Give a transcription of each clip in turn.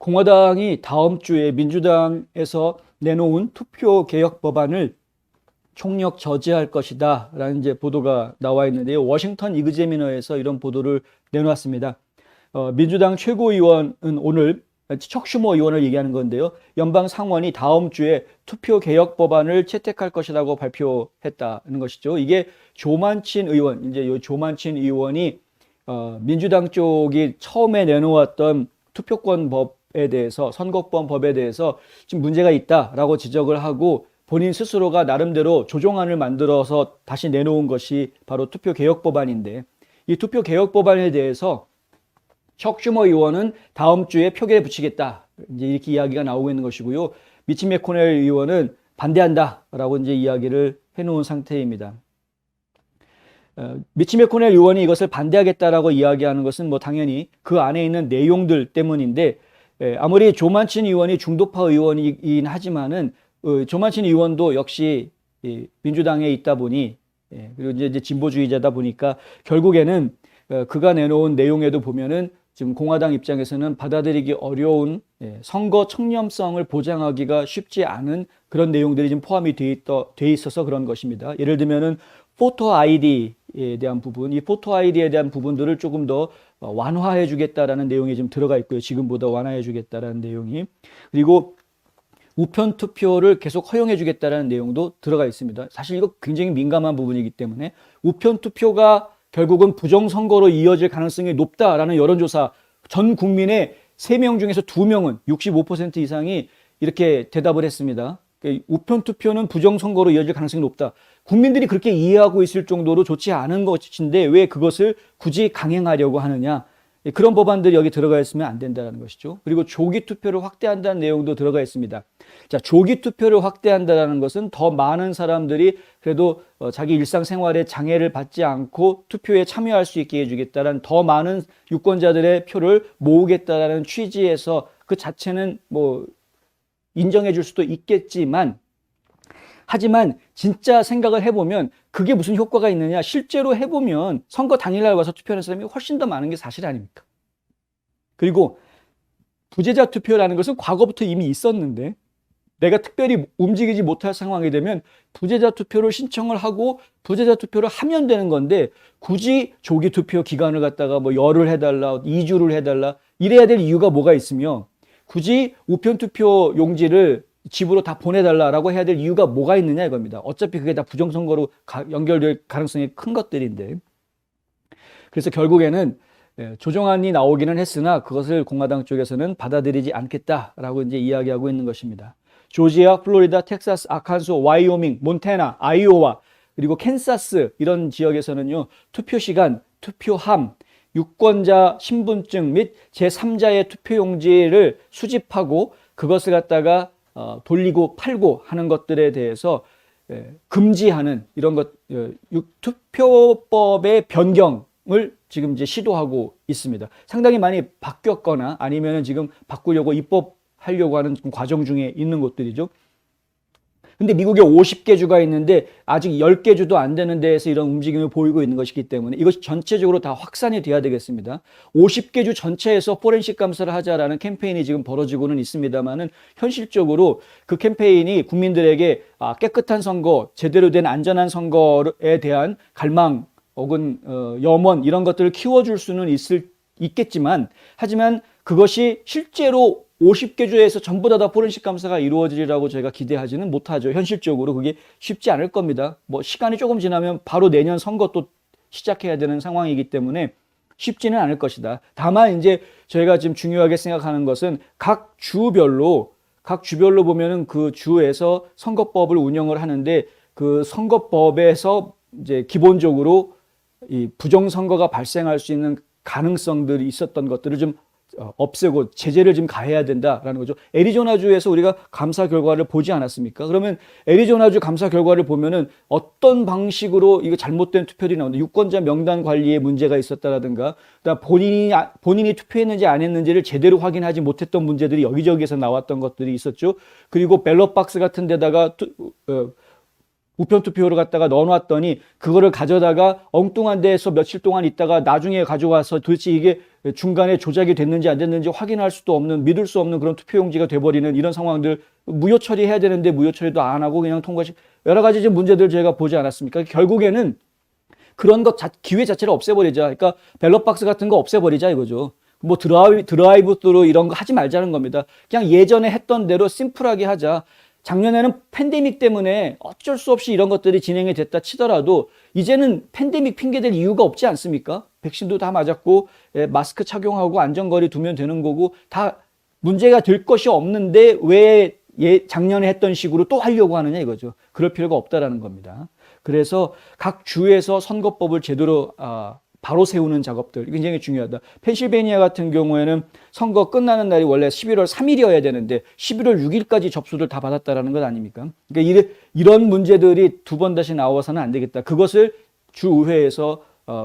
공화당이 다음 주에 민주당에서 내놓은 투표 개혁 법안을 총력 저지할 것이다 라는 이제 보도가 나와 있는데요. 워싱턴 이그제미너에서 이런 보도를 내놓았습니다. 민주당 최고위원은 오늘 척 슈머 의원을 얘기하는 건데요. 연방 상원이 다음 주에 투표 개혁 법안을 채택할 것이라고 발표했다는 것이죠. 이게 조만친 의원, 이제 이 조만친 의원이 민주당 쪽이 처음에 내놓았던 투표권 법에 대해서, 선거법 법에 대해서 지금 문제가 있다라고 지적을 하고 본인 스스로가 나름대로 조정안을 만들어서 다시 내놓은 것이 바로 투표 개혁 법안인데, 이 투표 개혁 법안에 대해서 척 슈머 의원은 다음 주에 표결에 붙이겠다, 이제 이렇게 이야기가 나오고 있는 것이고요. 미치 매코넬 의원은 반대한다라고 이제 이야기를 해놓은 상태입니다. 미치 매코넬 의원이 이것을 반대하겠다라고 이야기하는 것은 뭐 당연히 그 안에 있는 내용들 때문인데, 아무리 조만친 의원이 중도파 의원이긴 하지만은 조만친 의원도 역시 민주당에 있다 보니, 그리고 이제 진보주의자다 보니까 결국에는 그가 내놓은 내용에도 보면은 지금 공화당 입장에서는 받아들이기 어려운 선거 청렴성을 보장하기가 쉽지 않은 그런 내용들이 지금 포함이 돼 있어서 그런 것입니다. 예를 들면은 포토 아이디에 대한 부분, 이 포토 아이디에 대한 부분들을 조금 더 완화해 주겠다라는 내용이 좀 들어가 있고요. 지금보다 완화해 주겠다라는 내용이. 그리고 우편 투표를 계속 허용해 주겠다라는 내용도 들어가 있습니다. 사실 이거 굉장히 민감한 부분이기 때문에 우편 투표가 결국은 부정선거로 이어질 가능성이 높다라는 여론조사, 전 국민의 3명 중에서 2명은 65% 이상이 이렇게 대답을 했습니다. 우편 투표는 부정선거로 이어질 가능성이 높다. 국민들이 그렇게 이해하고 있을 정도로 좋지 않은 것인데 왜 그것을 굳이 강행하려고 하느냐. 그런 법안들이 여기 들어가 있으면 안 된다는 것이죠. 그리고 조기 투표를 확대한다는 내용도 들어가 있습니다. 자, 조기 투표를 확대한다는 것은 더 많은 사람들이 그래도 자기 일상생활에 장애를 받지 않고 투표에 참여할 수 있게 해주겠다는, 더 많은 유권자들의 표를 모으겠다라는 취지에서 그 자체는 뭐 인정해 줄 수도 있겠지만, 하지만 진짜 생각을 해보면 그게 무슨 효과가 있느냐, 실제로 해보면 선거 당일날 와서 투표하는 사람이 훨씬 더 많은 게 사실 아닙니까? 그리고 부재자 투표라는 것은 과거부터 이미 있었는데 내가 특별히 움직이지 못할 상황이 되면 부재자 투표를 신청을 하고 부재자 투표를 하면 되는 건데, 굳이 조기 투표 기간을 갖다가 뭐 열흘 해달라, 2주를 해달라 이래야 될 이유가 뭐가 있으며, 굳이 우편 투표 용지를 집으로 다 보내달라라고 해야 될 이유가 뭐가 있느냐 이겁니다. 어차피 그게 다 부정선거로 연결될 가능성이 큰 것들인데. 그래서 결국에는 조정안이 나오기는 했으나 그것을 공화당 쪽에서는 받아들이지 않겠다라고 이제 이야기하고 있는 것입니다. 조지아, 플로리다, 텍사스, 아칸소, 와이오밍, 몬태나, 아이오와 그리고 캔사스 이런 지역에서는요, 투표 시간, 투표함, 유권자 신분증 및 제3자의 투표용지를 수집하고 그것을 갖다가 돌리고 팔고 하는 것들에 대해서 금지하는 이런 것, 투표법의 변경을 지금 이제 시도하고 있습니다. 상당히 많이 바뀌었거나 아니면 지금 바꾸려고 입법하려고 하는 과정 중에 있는 것들이죠. 근데 미국에 50개 주가 있는데 아직 10개 주도 안 되는 데에서 이런 움직임을 보이고 있는 것이기 때문에 이것이 전체적으로 다 확산이 돼야 되겠습니다. 50개 주 전체에서 포렌식 감사를 하자라는 캠페인이 지금 벌어지고는 있습니다만은, 현실적으로 그 캠페인이 국민들에게 깨끗한 선거, 제대로 된 안전한 선거에 대한 갈망 혹은 염원 이런 것들을 키워줄 수는 있겠지만, 하지만 그것이 실제로 50개 주에서 전부 다 포렌식 감사가 이루어지리라고 저희가 기대하지는 못하죠. 현실적으로 그게 쉽지 않을 겁니다. 뭐 시간이 조금 지나면 바로 내년 선거 또 시작해야 되는 상황이기 때문에 쉽지는 않을 것이다. 다만 이제 저희가 지금 중요하게 생각하는 것은 각 주별로 보면은 그 주에서 선거법을 운영을 하는데, 그 선거법에서 이제 기본적으로 이 부정선거가 발생할 수 있는 가능성들이 있었던 것들을 좀 없애고 제재를 좀 가해야 된다라는 거죠. 애리조나주에서 우리가 감사 결과를 보지 않았습니까? 그러면 애리조나주 감사 결과를 보면은 어떤 방식으로 이거 잘못된 투표들이 나오는데, 유권자 명단 관리에 문제가 있었다라든가, 본인이 투표했는지 안 했는지를 제대로 확인하지 못했던 문제들이 여기저기에서 나왔던 것들이 있었죠. 그리고 밸럿 박스 같은 데다가 우편 투표를 갖다가 넣어놨더니 그거를 가져다가 엉뚱한 데에서 며칠 동안 있다가 나중에 가져와서 도대체 이게 중간에 조작이 됐는지 안 됐는지 확인할 수도 없는, 믿을 수 없는 그런 투표용지가 돼버리는 이런 상황들, 무효 처리해야 되는데 무효 처리도 안 하고 그냥 통과시, 여러 가지 지금 문제들 저희가 보지 않았습니까? 결국에는 그런 것 기회 자체를 없애버리자. 그러니까 밸럿박스 같은 거 없애버리자 이거죠. 뭐 드라이브 스루 이런 거 하지 말자는 겁니다. 그냥 예전에 했던 대로 심플하게 하자. 작년에는 팬데믹 때문에 어쩔 수 없이 이런 것들이 진행이 됐다 치더라도 이제는 팬데믹 핑계댈 이유가 없지 않습니까? 백신도 다 맞았고 마스크 착용하고 안전거리 두면 되는 거고 다 문제가 될 것이 없는데 왜 작년에 했던 식으로 또 하려고 하느냐 이거죠. 그럴 필요가 없다라는 겁니다. 그래서 각 주에서 선거법을 제대로 바로 세우는 작업들 굉장히 중요하다. 펜실베이니아 같은 경우에는 선거 끝나는 날이 원래 11월 3일이어야 되는데 11월 6일까지 접수를 다 받았다라는 것 아닙니까? 그러니까 이런 문제들이 두 번 다시 나와서는 안 되겠다. 그것을 주의회에서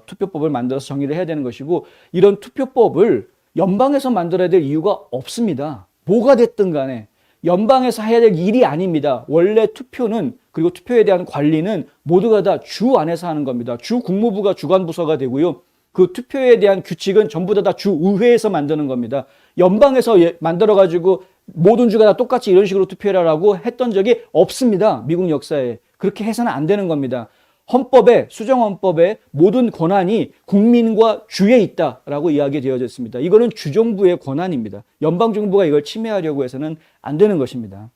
투표법을 만들어서 정의를 해야 되는 것이고 이런 투표법을 연방에서 만들어야 될 이유가 없습니다. 뭐가 됐든 간에 연방에서 해야 될 일이 아닙니다. 원래 투표는 그리고 투표에 대한 관리는 모두가 다 주 안에서 하는 겁니다. 주 국무부가 주관 부서가 되고요. 그 투표에 대한 규칙은 전부 다 주의회에서 만드는 겁니다. 연방에서 만들어가지고 모든 주가 다 똑같이 이런 식으로 투표해라라고 했던 적이 없습니다. 미국 역사에. 그렇게 해서는 안 되는 겁니다. 헌법에, 수정헌법에 모든 권한이 국민과 주에 있다라고 이야기되어져 있습니다. 이거는 주정부의 권한입니다. 연방정부가 이걸 침해하려고 해서는 안 되는 것입니다.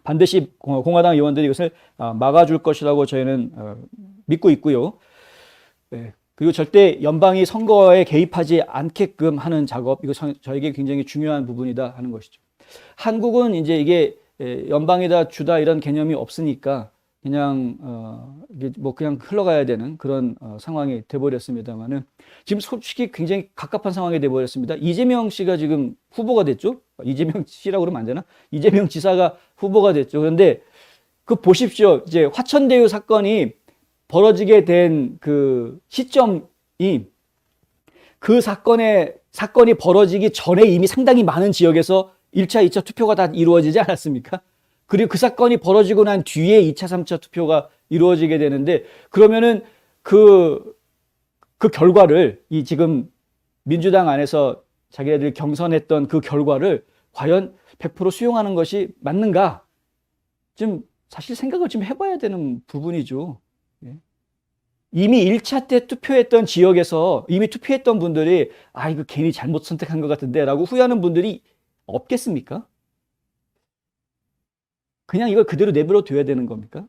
반드시 공화당 의원들이 이것을 막아줄 것이라고 저희는 믿고 있고요. 그리고 절대 연방이 선거에 개입하지 않게끔 하는 작업, 이거 저에게 굉장히 중요한 부분이다 하는 것이죠. 한국은 이제 이게 연방에다 주다 이런 개념이 없으니까 그냥 이게 뭐 그냥 흘러가야 되는 그런 상황이 돼버렸습니다만은 지금 솔직히 굉장히 갑갑한 상황이 돼버렸습니다. 이재명 씨가 지금 후보가 됐죠. 이재명 씨라고 그러면 안 되나? 이재명 지사가 후보가 됐죠. 그런데 그 보십시오. 이제 화천대유 사건이 벌어지게 된 그 시점이 그 사건이 벌어지기 전에 이미 상당히 많은 지역에서 1차, 2차 투표가 다 이루어지지 않았습니까? 그리고 그 사건이 벌어지고 난 뒤에 2차, 3차 투표가 이루어지게 되는데 그러면은 그 결과를 이 지금 민주당 안에서 자기네들이 경선했던 그 결과를 과연 100% 수용하는 것이 맞는가? 좀 사실 생각을 좀 해봐야 되는 부분이죠. 이미 1차 때 투표했던 지역에서 이미 투표했던 분들이 이거 괜히 잘못 선택한 것 같은데 라고 후회하는 분들이 없겠습니까? 그냥 이걸 그대로 내버려 둬야 되는 겁니까?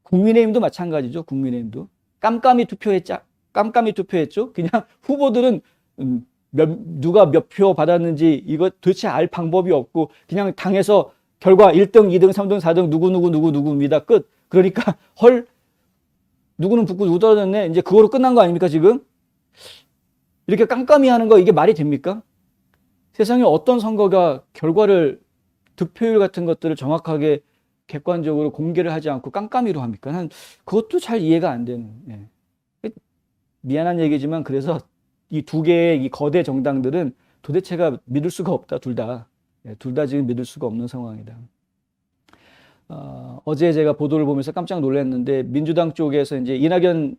국민의힘도 마찬가지죠. 국민의힘도 깜깜이 투표했죠. 그냥 후보들은 누가 몇 표 받았는지 이거 도대체 알 방법이 없고 그냥 당에서 결과 1등, 2등, 3등, 4등 누구입니다. 끝. 그러니까 헐 누구는 붙고 누구 떨어졌네. 이제 그거로 끝난 거 아닙니까 지금? 이렇게 깜깜이 하는 거 이게 말이 됩니까? 세상에 어떤 선거가 결과를 득표율 같은 것들을 정확하게 객관적으로 공개를 하지 않고 깜깜이로 합니까? 난 그것도 잘 이해가 안 되는. 미안한 얘기지만 그래서 이 두 개의 이 거대 정당들은 도대체가 믿을 수가 없다. 둘 다 지금 믿을 수가 없는 상황이다. 어제 제가 보도를 보면서 깜짝 놀랐는데 민주당 쪽에서 이제 이낙연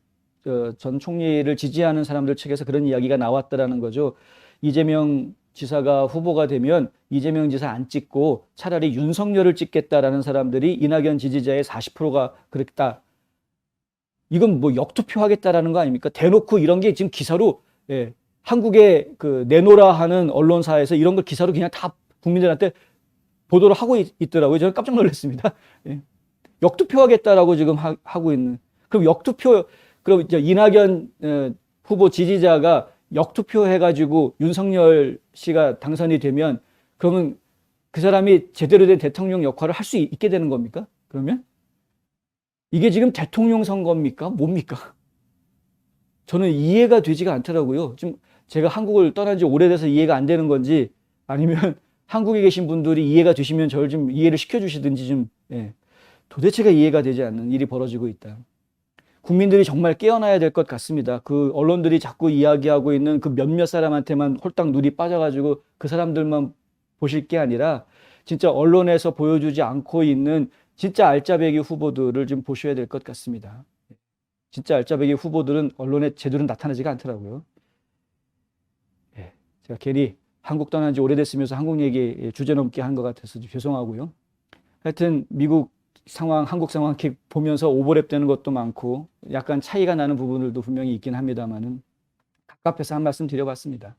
전 총리를 지지하는 사람들 측에서 그런 이야기가 나왔다라는 거죠. 이재명 지사가 후보가 되면 이재명 지사 안 찍고 차라리 윤석열을 찍겠다라는 사람들이 이낙연 지지자의 40%가 그랬다. 이건 뭐 역투표 하겠다라는 거 아닙니까? 대놓고 이런 게 지금 기사로 한국의 그 내노라 하는 언론사에서 이런 걸 기사로 그냥 다 국민들한테 보도를 하고 있더라고요. 저는 깜짝 놀랐습니다. 역투표 하겠다라고 지금 하고 있는. 그럼 그럼 이제 이낙연 후보 지지자가 역투표 해가지고 윤석열 씨가 당선이 되면 그러면 그 사람이 제대로 된 대통령 역할을 할 수 있게 되는 겁니까? 그러면? 이게 지금 대통령 선거입니까? 뭡니까? 저는 이해가 되지가 않더라고요. 좀 제가 한국을 떠난 지 오래돼서 이해가 안 되는 건지 아니면 한국에 계신 분들이 이해가 되시면 저를 좀 이해를 시켜주시든지 좀 도대체가 이해가 되지 않는 일이 벌어지고 있다. 국민들이 정말 깨어나야 될 것 같습니다. 그 언론들이 자꾸 이야기하고 있는 그 몇몇 사람한테만 홀딱 눈이 빠져가지고 그 사람들만 보실 게 아니라 진짜 언론에서 보여주지 않고 있는 진짜 알짜배기 후보들을 좀 보셔야 될 것 같습니다. 진짜 알짜배기 후보들은 언론에 제대로 나타나지가 않더라고요. 예, 제가 괜히 한국 떠난 지 오래됐으면서 한국 얘기 주제넘게 한 것 같아서 좀 죄송하고요. 하여튼 미국 상황, 한국 상황 이렇게 보면서 오버랩 되는 것도 많고 약간 차이가 나는 부분들도 분명히 있긴 합니다만은 갑갑해서 한 말씀 드려봤습니다.